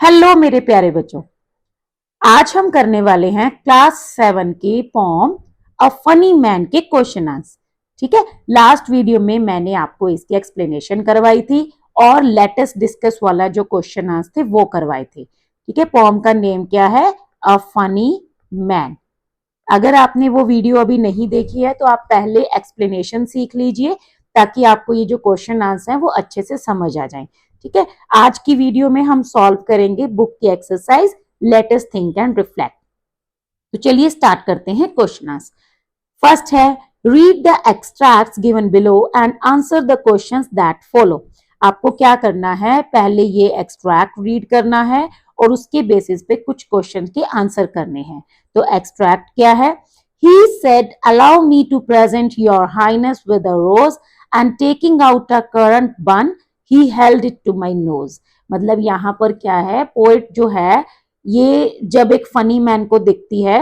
Hello मेरे प्यारे बच्चों, आज हम करने वाले हैं क्लास 7 की पोम अ फनी मैन के क्वेश्चन आंसर। ठीक है, लास्ट वीडियो में मैंने आपको इसकी एक्सप्लेनेशन करवाई थी और लेटेस्ट डिस्कस वाला जो क्वेश्चन आंसर थे वो करवाए थे। ठीक है, पोम का नेम क्या है? A funny man. अगर आपने वो वीडियो अभी नहीं देखी है तो आप पहले एक्सप्लेनेशन सीख लीजिए ताकि आपको ये जो क्वेश्चन आंसर है वो अच्छे से समझ आ जाए। ठीक है, आज की वीडियो में हम सॉल्व करेंगे बुक की exercise let us think and reflect. तो चलिए स्टार्ट करते हैं क्वेश्चन आंसर। फर्स्ट है, read the extracts given below and answer the questions that follow. आपको क्या करना है, पहले ये एक्सट्रैक्ट रीड करना है और उसके बेसिस पे कुछ क्वेश्चन के आंसर करने हैं। तो एक्सट्रैक्ट क्या है? He said, allow me to present your highness with a rose and taking out a currant bun, he held it to my nose। मतलब यहाँ पर क्या है, पोएट जो है ये जब एक फनी मैन को दिखती है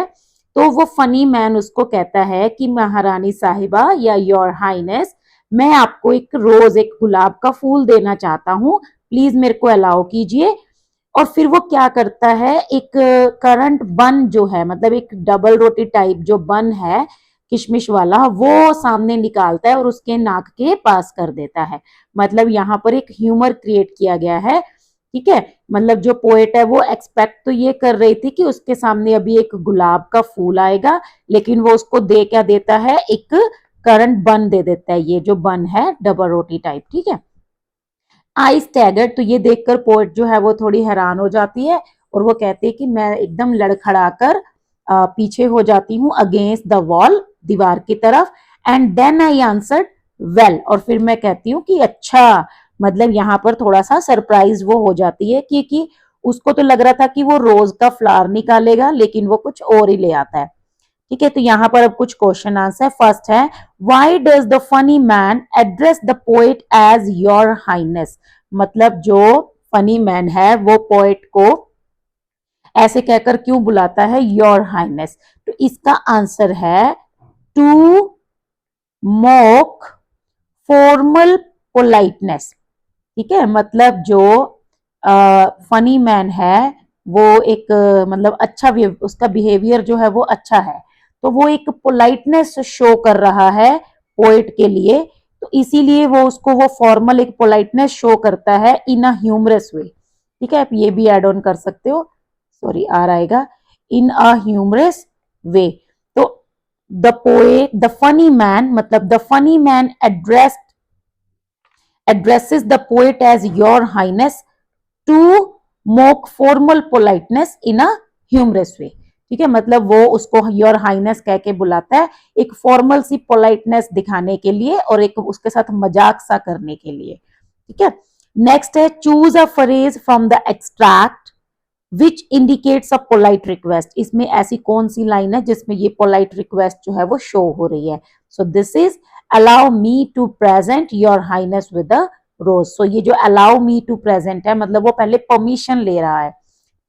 तो वो फनी मैन उसको कहता है कि महारानी साहिबा या योर हाइनेस, मैं आपको एक रोज, एक गुलाब का फूल देना चाहता हूँ, प्लीज मेरे को अलाउ कीजिए। और फिर वो क्या करता है, एक करंट बन जो है, मतलब एक डबल रोटी टाइप जो बन है किशमिश वाला, वो सामने निकालता है और उसके नाक के पास कर देता है। मतलब यहाँ पर एक ह्यूमर क्रिएट किया गया है। ठीक है, मतलब जो पोएट है वो एक्सपेक्ट तो ये कर रही थी कि उसके सामने अभी एक गुलाब का फूल आएगा, लेकिन वो उसको दे क्या देता है, एक करंट बन दे देता है, ये जो बन है डबल रोटी टाइप। ठीक है, आई स्टैगर्ड, तो ये देखकर पोएट जो है वो थोड़ी हैरान हो जाती है और वो कहती है कि मैं एकदम लड़खड़ाकर पीछे हो जाती हूँ, अगेंस्ट द वॉल, दीवार की तरफ। And then I answered well, और फिर मैं कहती हूँ कि अच्छा, मतलब यहाँ पर थोड़ा सा सरप्राइज वो हो जाती है क्योंकि उसको तो लग रहा था कि वो रोज का फ्लावर निकालेगा, लेकिन वो कुछ और ही ले आता है। ठीक है, तो यहाँ पर अब कुछ क्वेश्चन आंसर। फर्स्ट है, why does the funny man address the poet as your highness. मतलब जो फनी मैन है वो पोएट को ऐसे कहकर क्यों बुलाता है, योर हाइनेस। तो इसका आंसर है टू मोक फॉर्मल पोलाइटनेस। ठीक है, मतलब जो फनी मैन है वो एक मतलब अच्छा, उसका बिहेवियर जो है वो अच्छा है, तो वो एक पोलाइटनेस शो कर रहा है पोएट के लिए, तो इसीलिए वो उसको वो फॉर्मल एक पोलाइटनेस शो करता है इन अ ह्यूमरस वे। ठीक है, आप ये भी एड ऑन कर सकते हो, सॉरी आ रहेगा, इन अ ह्यूमरस वे। तो the poet, the funny man, मतलब the funny man addresses the poet as your highness to mock formal politeness in a humorous way। ठीक है, मतलब वो उसको योर हाइनेस कह के बुलाता है एक फॉर्मल सी पोलाइटनेस दिखाने के लिए और एक उसके साथ मजाक सा करने के लिए। ठीक है, नेक्स्ट है, choose a phrase from the extract which indicates a polite request. इसमें ऐसी कौन सी लाइन है जिसमें ये पोलाइट रिक्वेस्ट जो है वो शो हो रही है। So this is allow me to present your highness with a rose. So ये जो अलाउ मी टू प्रेजेंट है, मतलब वो पहले परमिशन ले रहा है।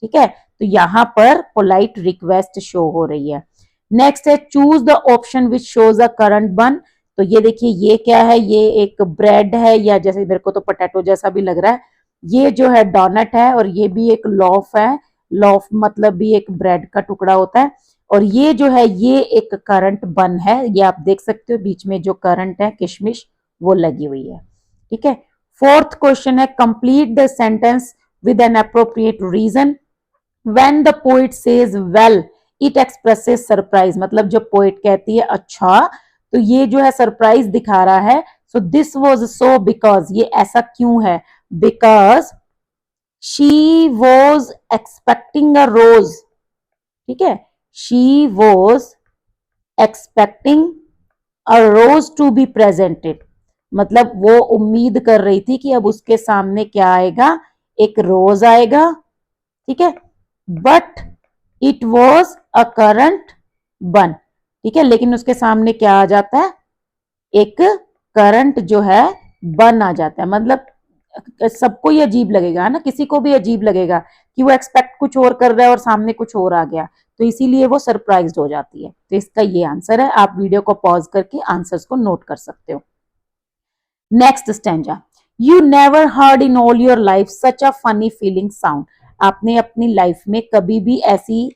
ठीक है, तो यहाँ पर पोलाइट रिक्वेस्ट शो हो रही है। नेक्स्ट है, choose the option which shows a current बन। तो ये देखिए, ये क्या है, ये एक ब्रेड है, या जैसे मेरे को तो पोटैटो जैसा भी लग रहा है। ये जो है डोनट है और ये भी एक लॉफ है। लॉफ मतलब भी एक ब्रेड का टुकड़ा होता है। और ये जो है ये एक करंट बन है, ये आप देख सकते हो बीच में जो करंट है किशमिश वो लगी हुई है। ठीक है, फोर्थ क्वेश्चन है, complete the sentence with an appropriate reason. When the poet says well it expresses surprise. मतलब जब पोइट कहती है अच्छा, तो ये जो है सरप्राइज दिखा रहा है। So this was so because, ये ऐसा क्यों है, because she was expecting a rose. ठीक है, she was expecting a rose to be presented. मतलब वो उम्मीद कर रही थी कि अब उसके सामने क्या आएगा, एक रोज आएगा। ठीक है, but it was a current बन। ठीक है, लेकिन उसके सामने क्या आ जाता है, एक करंट जो है बन आ जाता है। मतलब सबको ही अजीब लगेगा ना, किसी को भी अजीब लगेगा कि वो एक्सपेक्ट कुछ और कर रहा है और सामने कुछ और आ गया, तो इसीलिए वो सरप्राइज हो जाती है। तो इसका ये आंसर है, आप वीडियो को पॉज करके आंसर्स को नोट कर सकते हो। Next stanza, you never heard in all your life such a funny feeling sound. आपने अपनी लाइफ में कभी भी ऐसी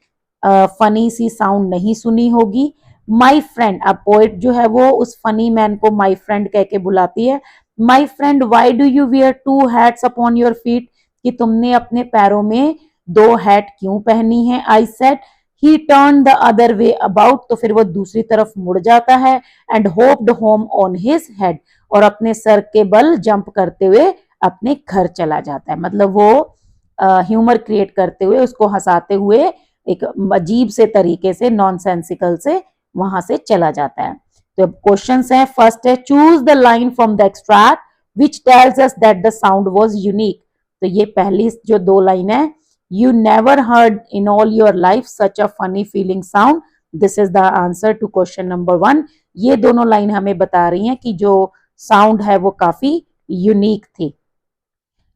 फनी सी साउंड नहीं सुनी होगी। माई फ्रेंड, अब पोएट जो है वो उस फनी मैन को माई फ्रेंड कह के बुलाती है। My friend why do you wear two hats upon your feet, कि तुमने अपने पैरों में दो हैट क्यों पहनी है। I said he turn the other way about, तो फिर वो दूसरी तरफ मुड़ जाता है। And hoped home on his head, और अपने सर के बल जंप करते हुए अपने घर चला जाता है। मतलब वो ह्यूमर क्रिएट करते हुए, उसको हंसाते हुए एक अजीब से तरीके से, नॉनसेंसिकल से वहां से चला जाता है। तो क्वेश्चन है, फर्स्ट है choose the line from the extract which tells us that the sound was unique. तो ये पहली जो दो लाइन है, you never heard in all your life such a funny feeling sound, this is the answer to question number 1। ये दोनों line हमें बता रही हैं कि जो साउंड है वो काफी यूनिक थी।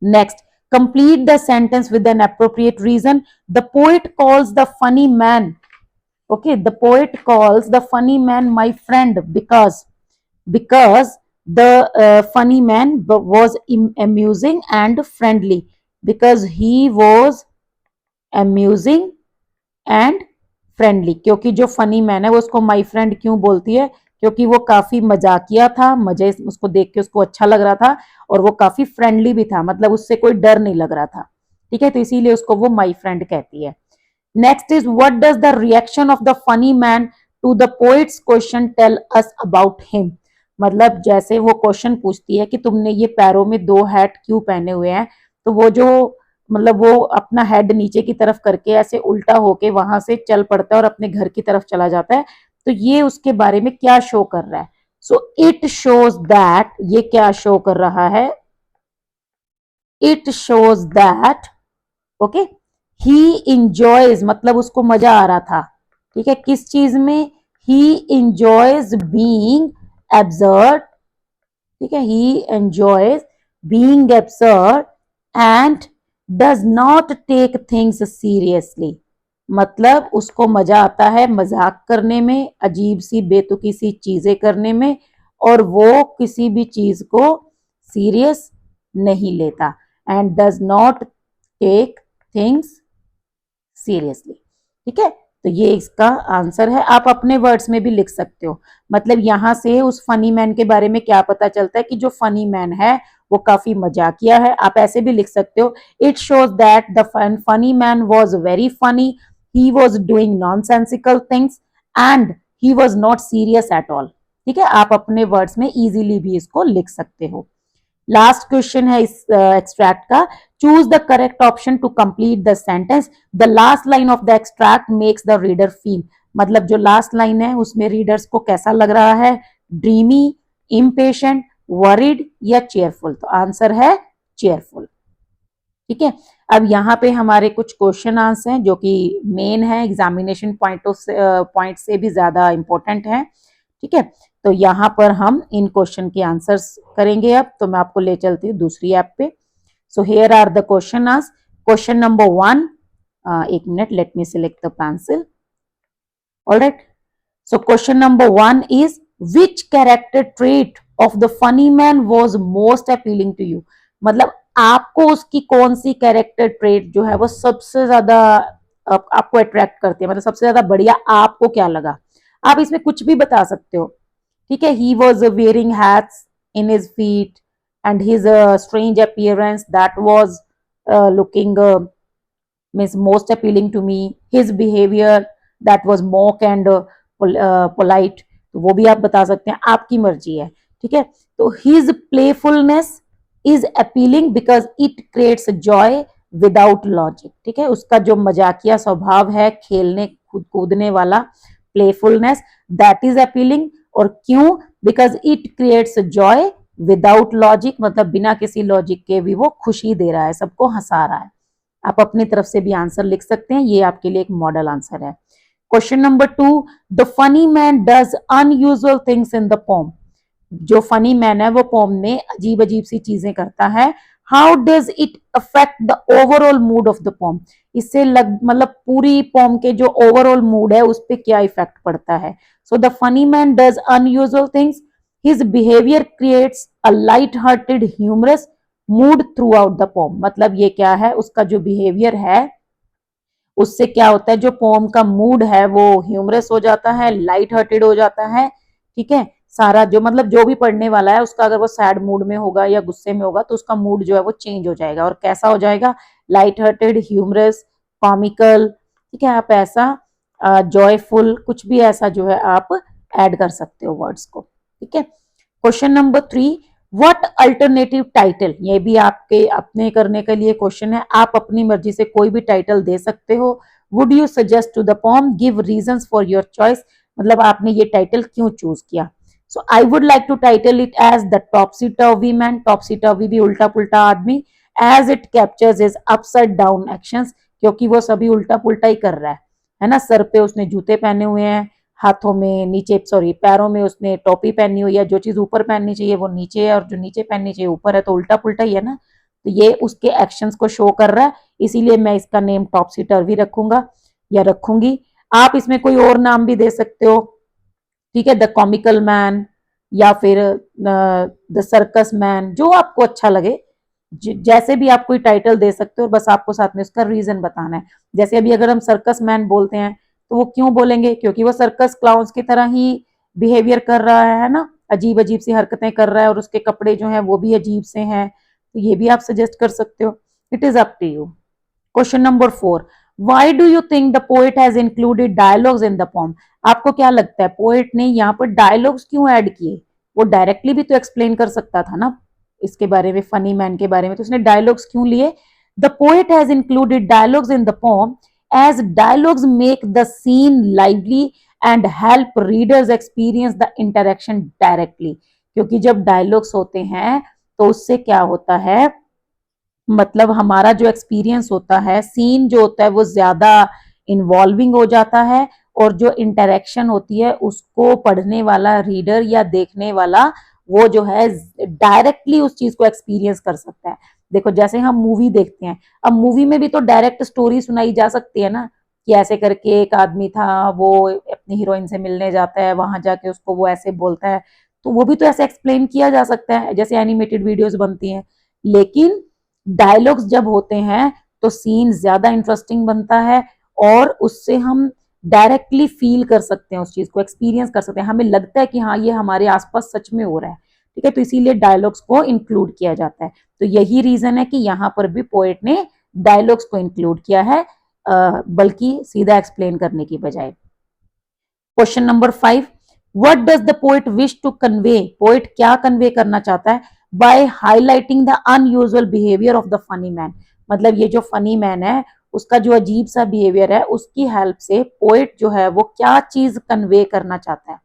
Next, complete the sentence with an appropriate reason. The poet calls the funny man, okay, the poet calls the funny man my friend because the funny man was amusing and friendly, because he was amusing and friendly. क्योंकि जो funny man है वो उसको my friend क्यों बोलती है, क्योंकि वो काफी मजाकिया था, मजे उसको देख के उसको अच्छा लग रहा था, और वो काफी फ्रेंडली भी था, मतलब उससे कोई डर नहीं लग रहा था। ठीक है, तो इसीलिए उसको वो माई फ्रेंड कहती है। Next is what does the reaction of the funny man to the poet's question tell us about him. मतलब जैसे वो क्वेश्चन पूछती है कि तुमने ये पैरों में दो हैट क्यों पहने हुए हैं, तो वो जो मतलब वो अपना हेड नीचे की तरफ करके ऐसे उल्टा होके वहां से चल पड़ता है और अपने घर की तरफ चला जाता है। तो ये उसके बारे में क्या शो कर रहा है? सो इट शोज दैट, ये क्या शो कर रहा है? It shows that, okay, he enjoys, मतलब उसको मजा आ रहा था। ठीक है, किस चीज में? ही इंजॉयज बीइंग एब्सर्ड, ठीक है, he enjoys being absurd and does not take things seriously. मतलब उसको मजा आता है मजाक करने में, अजीब सी बेतुकी सी चीजें करने में, और वो किसी भी चीज को सीरियस नहीं लेता। And does not take things seriously. ठीक है, तो ये इसका आंसर है। आप अपने वर्ड्स में भी लिख सकते हो। मतलब यहां से उस फनी मैन के बारे में क्या पता चलता है कि जो फनी मैन है वो काफी मजाकिया है। आप ऐसे भी लिख सकते हो, it shows that the funny man was very funny, he was doing nonsensical things and he was not serious at all. ठीक है, आप अपने वर्ड्स में इजीली भी इसको लिख सकते हो। लास्ट क्वेश्चन है इस एक्सट्रैक्ट का, choose the correct option to complete the sentence. The last line of the extract makes the reader feel. मतलब जो लास्ट लाइन है उसमें रीडर्स को कैसा लग रहा है? ड्रीमी, इम्पेशेंट, वरीड या चेयरफुल? तो आंसर है चेयरफुल। ठीक है, अब यहाँ पे हमारे कुछ क्वेश्चन आंसर हैं जो कि मेन है, एग्जामिनेशन पॉइंट से भी ज्यादा इंपॉर्टेंट है। ठीक है, तो यहाँ पर हम इन क्वेश्चन के आंसर्स करेंगे। अब तो मैं आपको ले चलती हूँ दूसरी ऐप पे। So here are the question answer. Question number 1, एक minute, let me select the pencil. Alright, so question number 1 is which character trait of the funny man was most appealing to you. मतलब आपको उसकी कौन सी character trait जो है वो सबसे ज्यादा आपको अट्रैक्ट करती है, मतलब सबसे ज्यादा बढ़िया आपको क्या लगा? आप इसमें कुछ भी बता सकते हो। ठीक है, he was wearing hats in his feet and his strange appearance that was looking means most appealing to me, his behaviour that was mock and polite, तो वो भी आप बता सकते हैं, आपकी मर्जी है। ठीक है, तो his playfulness is appealing because it creates Joy without logic. ठीक है, उसका जो मजाकिया स्वभाव है, खेलने कूदने वाला, प्लेफुलनेस, दैट इज अपीलिंग। और क्यों? Because it creates Joy without logic, मतलब बिना किसी लॉजिक के भी वो खुशी दे रहा है, सबको हंसा रहा है। आप अपनी तरफ से भी आंसर लिख सकते हैं, ये आपके लिए एक मॉडल आंसर है। Question number 2, the funny man does unusual things in the pome. जो फनी मैन है वो पोम में अजीब अजीब सी चीजें करता है। How does it affect the overall mood off the pome. इससे मतलब पूरी पोम के जो ओवरऑल मूड है उस पर क्या इफेक्ट पड़ता है? So the funny man does unusual things, his behaviour creates a light hearted humorous mood throughout the poem, मतलब ये क्या है, उसका जो बिहेवियर है उससे क्या होता है, जो पोम का मूड है वो ह्यूमरस हो जाता है, लाइट हार्टेड हो जाता है। ठीक है, सारा जो मतलब जो भी पढ़ने वाला है उसका अगर वो सैड मूड में होगा या गुस्से में होगा तो उसका मूड जो है वो चेंज हो जाएगा, और कैसा हो जाएगा, लाइट हार्टेड, ह्यूमरस, कॉमिकल। ठीक है, आप ऐसा जॉयफुल कुछ भी ऐसा जो है आप ऐड कर सकते हो वर्ड्स को। ठीक है, question number 3, what alternative title, ये भी आपके अपने करने के लिए क्वेश्चन है, आप अपनी मर्जी से कोई भी टाइटल दे सकते हो। Would you suggest to the poem, give reasons for your choice, मतलब आपने ये टाइटल क्यों चूज किया। So I would like to title it as the topsy turvy man, topsy turvy भी उल्टा पुल्टा आदमी, as it captures his upside down actions, क्योंकि वो सभी उल्टा पुल्टा ही कर रहा है ना। सर पे उसने जूते पहने हुए हैं, हाथों में नीचे, सॉरी पैरों में उसने टोपी पहनी हुई है, जो चीज ऊपर पहननी चाहिए वो नीचे है और जो नीचे पहननी चाहिए ऊपर है, तो उल्टा पुल्टा ही है ना। तो ये उसके एक्शंस को शो कर रहा है, इसीलिए मैं इसका नेम टॉपसी टर्वी रखूंगा या रखूंगी। आप इसमें कोई और नाम भी दे सकते हो, ठीक है, द कॉमिकल मैन या फिर द सर्कस मैन, जो आपको अच्छा लगे, जैसे भी आप कोई टाइटल दे सकते हो, बस आपको साथ में उसका रीजन बताना है। जैसे अभी अगर हम सर्कस मैन बोलते हैं तो वो क्यों बोलेंगे, क्योंकि वो सर्कस क्लाउन्स की तरह ही बिहेवियर कर रहा है ना, अजीब अजीब सी हरकतें कर रहा है और उसके कपड़े जो हैं वो भी अजीब से हैं, तो ये भी आप सजेस्ट कर सकते हो। It is up to you. Question number 4, why do you think the poet has included dialogues in the poem, आपको क्या लगता है पोएट ने यहाँ पर डायलॉग्स क्यों ऐड किए, वो डायरेक्टली भी तो एक्सप्लेन कर सकता था ना इसके बारे में, फनी मैन के बारे में, तो उसने डायलॉग्स क्यों लिए। The poet has included dialogues in the poem as dialogues make the scene lively and help readers experience the interaction directly, क्योंकि जब डायलॉग्स होते हैं तो उससे क्या होता है, मतलब हमारा जो एक्सपीरियंस होता है, सीन जो होता है वो ज्यादा इन्वॉल्विंग हो जाता है, और जो इंटरेक्शन होती है उसको पढ़ने वाला रीडर या देखने वाला वो जो है डायरेक्टली उस चीज को एक्सपीरियंस कर सकता है। देखो जैसे हम मूवी देखते हैं, अब मूवी में भी तो डायरेक्ट स्टोरी सुनाई जा सकती है ना, कि ऐसे करके एक आदमी था, वो अपनी हीरोइन से मिलने जाता है, वहां जाके उसको वो ऐसे बोलता है, तो वो भी तो ऐसे एक्सप्लेन किया जा सकता है जैसे एनिमेटेड वीडियोस बनती हैं। लेकिन डायलॉग्स जब होते हैं तो सीन ज्यादा इंटरेस्टिंग बनता है, और उससे हम डायरेक्टली फील कर सकते हैं, उस चीज को एक्सपीरियंस कर सकते हैं, हमें लगता है कि हाँ ये हमारे आसपास सच में हो रहा है। ठीक है, तो इसीलिए डायलॉग्स को इंक्लूड किया जाता है, तो यही रीजन है कि यहाँ पर भी पोएट ने डायलॉग्स को इंक्लूड किया है, बल्कि सीधा एक्सप्लेन करने की बजाय। Question number 5, what does the poet wish to convey, poet क्या कन्वे करना चाहता है by highlighting the unusual behaviour of the funny man, मतलब ये जो फनी मैन है उसका जो अजीब सा बिहेवियर है उसकी हेल्प से पोएट जो है वो क्या चीज कन्वे करना चाहता है,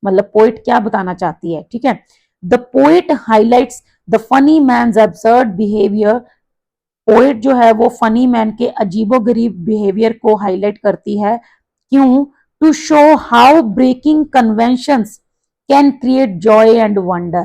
मतलब पोएट क्या बताना चाहती है। ठीक है, the poet highlights the funny man's absurd behaviour, poet जो है वो फनी मैन के अजीबोगरीब बिहेवियर को हाईलाइट करती है, क्यों, to show how breaking conventions can create joy and wonder,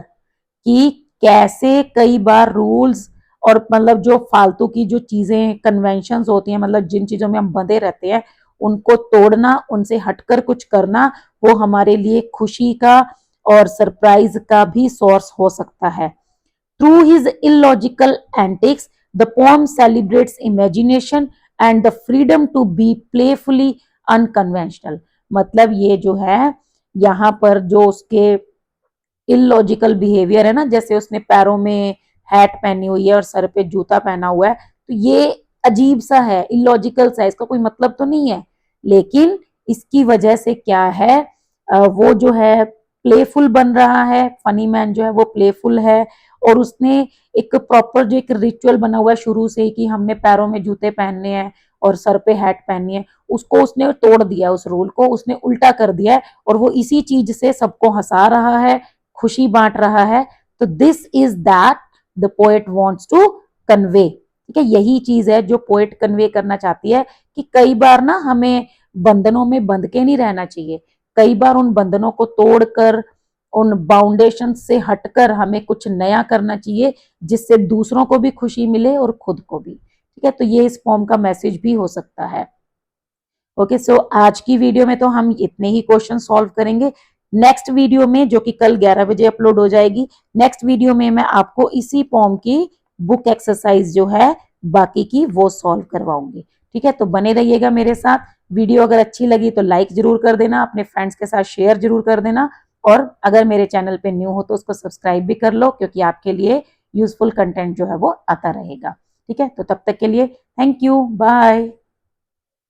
कि कैसे कई बार रूल्स और मतलब जो फालतू की जो चीजें कन्वेंशंस होती हैं, मतलब जिन चीजों में हम बंधे रहते हैं उनको तोड़ना, उनसे हटकर कुछ करना, वो हमारे लिए खुशी का और सरप्राइज का भी सोर्स हो सकता है। Through his illogical antics, the poem celebrates imagination and the freedom to be playfully unconventional, मतलब ये जो है यहाँ पर जो उसके इलॉजिकल बिहेवियर है ना, जैसे उसने पैरों में हैट पहनी हुई है और सर पे जूता पहना हुआ है, तो ये अजीब सा है, इलॉजिकल सा है, इसका कोई मतलब तो नहीं है, लेकिन इसकी वजह से क्या है, वो जो है प्लेफुल बन रहा है, फनी मैन जो है वो प्लेफुल है, और उसने एक प्रॉपर जो एक रिचुअल बना हुआ है शुरू से ही कि हमने पैरों में जूते पहनने हैं और सर पे हैट पहननी है, उसको उसने तोड़ दिया, उस रूल को उसने उल्टा कर दिया है, और वो इसी चीज से सबको हंसा रहा है, खुशी बांट रहा है। तो this is that the poet wants to convey. ठीक है, यही चीज है जो पोएट कन्वे करना चाहती है, कि कई बार ना हमें बंधनों में बंध के नहीं रहना चाहिए, कई बार उन बंधनों को तोड़कर, उन बाउंडेशन से हटकर हमें कुछ नया करना चाहिए, जिससे दूसरों को भी खुशी मिले और खुद को भी। ठीक है, तो ये इस फॉर्म का मैसेज भी हो सकता है। ओके, सो आज की वीडियो में तो हम इतने ही क्वेश्चन सॉल्व करेंगे। नेक्स्ट वीडियो में, जो कि कल 11 बजे अपलोड हो जाएगी, नेक्स्ट वीडियो में मैं आपको इसी पोम की बुक एक्सरसाइज जो है बाकी की वो सॉल्व करवाऊंगी। ठीक है, तो बने रहिएगा मेरे साथ। वीडियो अगर अच्छी लगी तो लाइक जरूर कर देना, अपने फ्रेंड्स के साथ शेयर जरूर कर देना, और अगर मेरे चैनल पे न्यू हो तो उसको सब्सक्राइब भी कर लो, क्योंकि आपके लिए यूजफुल कंटेंट जो है वो आता रहेगा। ठीक है, तो तब तक के लिए थैंक यू, बाय।